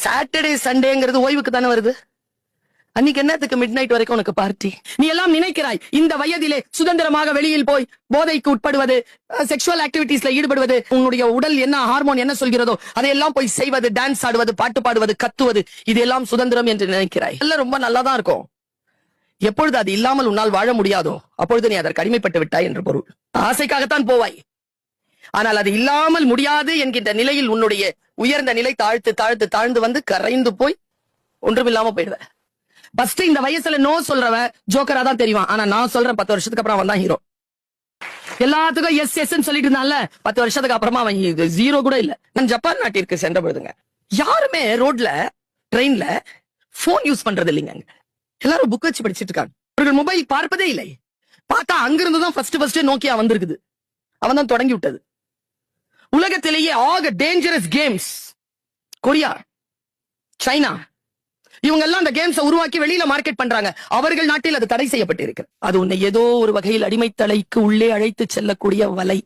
Saturday சண்டேங்கிறது ஓய்வுக்கு தானே வருது. அன்னைக்கு என்னத்துக்கு மிட் நைட் வரைக்கும் உனக்கு பார்ட்டி? நீ எல்லாம் நினைக்கிறாய் இந்த வயதிலே சுதந்திரமாக வெளியில் போய் போதைக்கு உட்படுவது, செக்ஷுவல் ஆக்டிவிட்டீஸ்ல ஈடுபடுவது, உன்னுடைய உடல் என்ன ஹார்மோன் என்ன சொல்கிறதோ அதையெல்லாம் போய் செய்வது, டான்ஸ் ஆடுவது, பாட்டு பாடுவது, கத்துவது, இதெல்லாம் சுதந்திரம் என்று நினைக்கிறாய். எல்லாம் ரொம்ப நல்லாதான் இருக்கும். எப்பொழுது அது இல்லாமல் உன்னால் வாழ முடியாதோ அப்பொழுது நீ அதற்கு அடிமைப்பட்டு விட்டாய் என்று பொருள். ஆசைக்காகத்தான் போவாய். ஆனால் அது இல்லாமல் முடியாது என்கின்ற நிலையில் உன்னுடைய உயர்ந்த நிலை தாழ்ந்து வந்து கரைந்து போய் ஒன்றுமில்லாம போயிடுவ. ஃபர்ஸ்ட் இந்த வயசுல நோ சொல்றவன் ஜோக்கரா தான் தெரியும். ஆனா நான் சொல்றேன் 10 வருஷத்துக்கு அப்புறம் அவன் தான் ஹீரோ. எல்லாத்துக்கும் எஸ் எஸ் சொல்லிட்டு இருந்தான்ல, 10 வருஷத்துக்கு அப்புறமா அவன் ஜீரோ கூட இல்ல. நான் ஜப்பான் நாட்டிற்கு சென்ற பொழுதுங்க, யாருமே ரோட்ல ட்ரெயின்ல போன் யூஸ் பண்றது இல்லைங்க. எல்லாரும் புக் வச்சு படிச்சிட்டு இருக்காங்க. அவர்கள் மொபைல் பார்ப்பதே இல்லை. பார்த்தா அங்கிருந்து தான் ஃபர்ஸ்ட் நோக்கியா வந்திருக்குது. அவன் தான் தொடங்கி விட்டது. உலகத்திலேயே ஆக டேஞ்சரஸ் கேம்ஸ் கொரியா, சைனா, இவங்க எல்லாம் அந்த கேம்ஸ் உருவாக்கி வெளியில மார்க்கெட் பண்றாங்க. அவர்கள் நாட்டில் அது தடை செய்யப்பட்டிருக்கு. அது உன்னை ஏதோ ஒரு வகையில் அடிமைத்தலைக்கு உள்ளே அழைத்து செல்லக்கூடிய வலை.